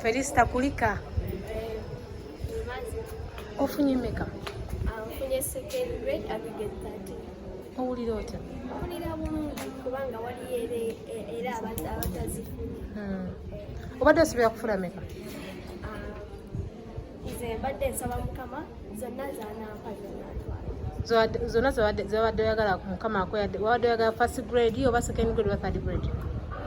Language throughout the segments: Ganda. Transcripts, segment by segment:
Flesiter kulika. Ofunye meka? Ofunye second grade aggregate 13. Owulira otya? Owulira bulungi kubanga wali era abatazifunye. Obadde osobera kufuna meka? Nze mbadde nsaba Mukama zonna zanampa zonnatwala. Zonna zebadde oyagala Mukama akoyadde. Wabadde oyagala first grade oba second grade oba third grade?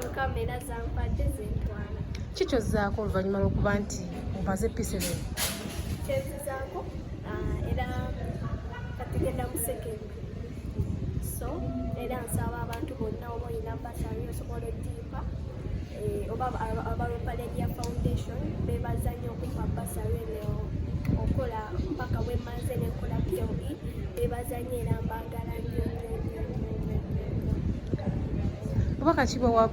Mukama era zampadde zentwala. Ki kyozzaako oluvannyuma lw'okuba nti omaze P7? Kyenzizaako era katigenda mu second. So era nsaba abantu bonna oba olina basari osobola eddiipa oba abalopaleria foundation bebaza nnyo okumpa basari eno okola mpaka bwemaze nekola PLE bebaza nnyo era mbagala nnyo. Obubaka ki bwa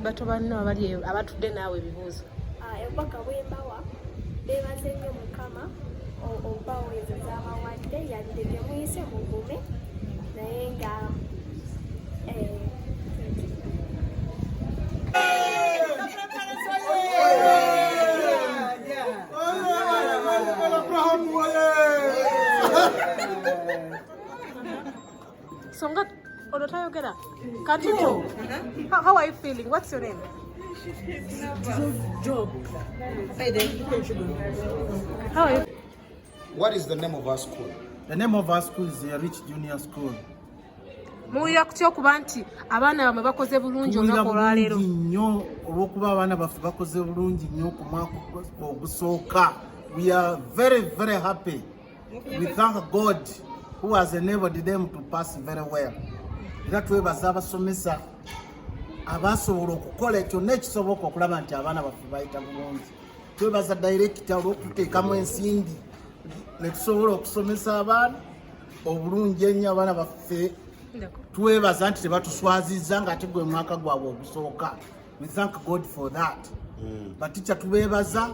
bato banno abali eyo abatudde naawe ebibuuzo? Obubaka bwembawa bebaze nnyo Mukama obawezeza abawadde yadde gye muyise mugume naye nga Songa odotayogera Katito. How are you feeling? What's your name? Job. How are you? What is the name of our school? The name of our school is the Rich Junior School. Muwulira kutya okuba nti abaana bamwe bakoze bulungi olunaku olwaleero? Nnyo olw'okuba abaana baffe bakoze bulungi nnyo ku mwaka ogusooka. We are very, very happy. We thank God who has enabled them to pass very well. Era twebaza abasomesa abasobola okukola kyonna ekisoboka okulaba nti abaana baffe bayita bulungi. Twebaza director olw'okuteekamu ensimbi ne tusobola okusomesa abaana obulungi ennyo abaana baffe. Twebaza nti tebatuswazizza ng'ate gwe mwaka gwabwe ogusooka. We thank God for that. Baticha tubeebaza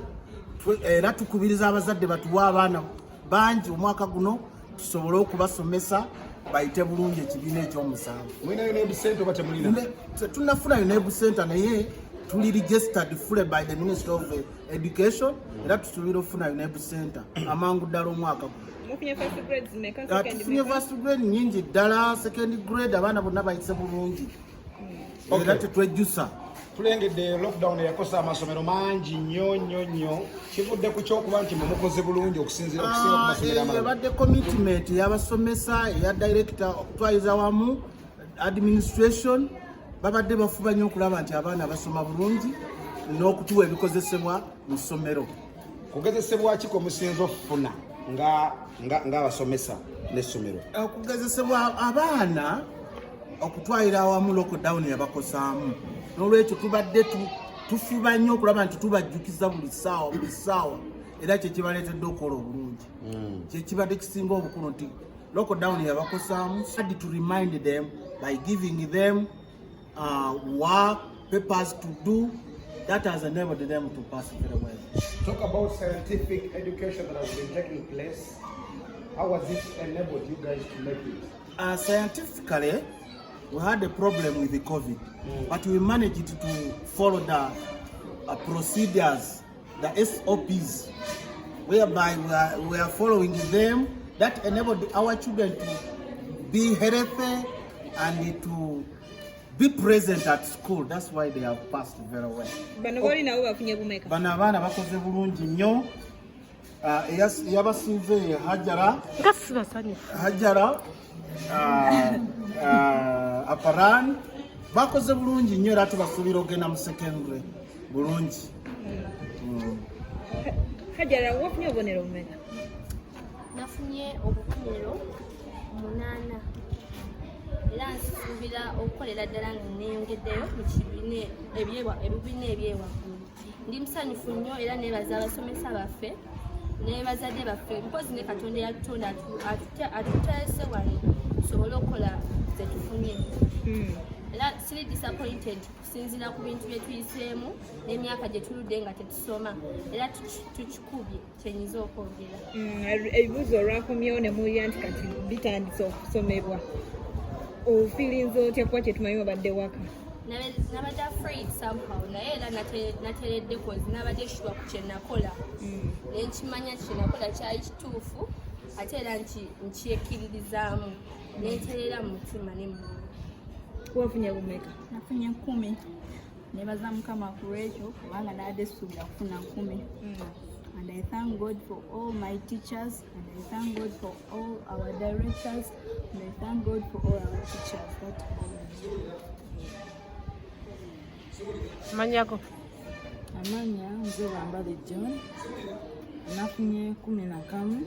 era tukubiriza abazadde batuwa abaana bangi omwaka guno tusobole okubasomesa bayite bulungi ekibiina ekyomusanvu. Mulina UNEB center oba temulina? Tunafuna UNEB center naye tuli registered fully by the Ministry of Education era tusuubira okufuna UNEB center amangu ddala omwaka guno. Mufunye first grade zimeka? Tufunye first grade nyingi ddala, second grade abaana bonna bayise bulungi. Era tetwejjusa. Tulengedde lockdown yakosa amasomero mangi nnyo kivudde ku kyokuba nti mukoze bulungi okusinziira ku masomero amalala. Ebadde commitment y'abasomesa eya director okutwaliza wamu administration babadde bafuba nnyo okulaba nti abaana basoma bulungi n'okutuwa ebikozesebwa mu ssomero. Kugezesebwa ki kwe musinza okufuna ng'abasomesa n'essomero? Okugezesebwa abaana okutwalira awamu lockdown yabakosaamu. N'olwekyo tubadde tufuba nnyo okulaba nti tubajjukiza buli ssaawa era kyekibaleetedde okukola obulungi. Kyekibadde kisinga obukulu nti lockdown yabakosaamu. Had to remind them by giving them work, papers to do. That has enabled them to pass very well. Talk about scientific education that has been taking place. How has it enabled you guys to make it? Scientifically, we had a problem with the COVID, but we managed to follow the procedures, the SOPs, whereby we are following them. That enabled our children to be healthy and to be present at school. That's why they have passed very well. Bano bali nabo bafunye bumeka? Bano abaana bakoze bulungi nnyo. Yabasinze Hajara Aparan bakoze bulungi nnyo era tubasuubira ogenda mu secondary bulungi. Hajara wafunye obubonero bumeka? Nafunye obubonero 8 era nsuubira okukolera ddala nga neeyongeddeyo mu kibiina ebyewaggulu. Ndi musanyufu nnyo era neebaza abasomesa baffe n'ebazadde baffe mpozi ne Katonda yatutonda atuteese wano tusobole okukola ze tufunye. Era siri disappointed kusinziira ku bintu bye tuyiseemu n'emyaka gye tuludde nga tetusoma era tukikubye kyenyiza okwogera. Ebibuuzo olwakomyewo ne muwulira nti kati bitandise okusomebwa. Feelings otya kuba kyetumanyi obadde waka? nabadde afraid somehow naye era nateredde kozi nabadde shuwa ku kyenakola naye nkimanya kyenakola kyali kituufu ate era nkyekkiririzaamu neeterera mu mutima ne mwoyo. Wafunye bumeka? Nafunye 10. Nebaza Mukama ku ekyo kubanga nabadde suubira kufuna 10. And I thank God for all my teachers, and I thank God for all our directors, and I thank God for all our teachers. That's all. Manyako. Amanya nze Bambale John. Nafunye 11.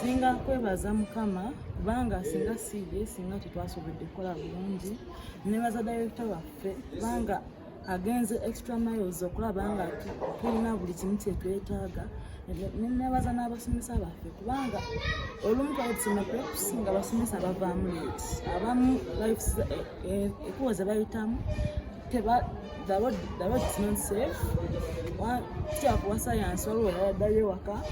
Singa kwebaza Mukama kubanga singa sibe singa tetwasobodde kukola bulungi. Nebaza director waffe kubanga agenze extra miles okulaba nga tulina buli kimu kyetwetaaga. Nebaza n'abasomesa baffe kubanga olumu twali tusoma kusinga abasomesa bavaamu late. Abamu ekuwa ze bayitamu the road is not safe. Kyakuwa science waliwo yaddayo ewaka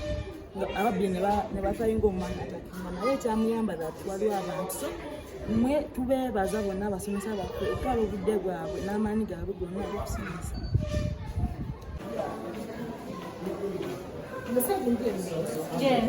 ababbi ne batayinga omwana atakima naye ekyamuyamba waliwo abantu. So mwe tubeebaza bonna abasomesa baffe etwala obudde bwabwe n'amaanyi gaabwe gonna agokusomesa. Yeah.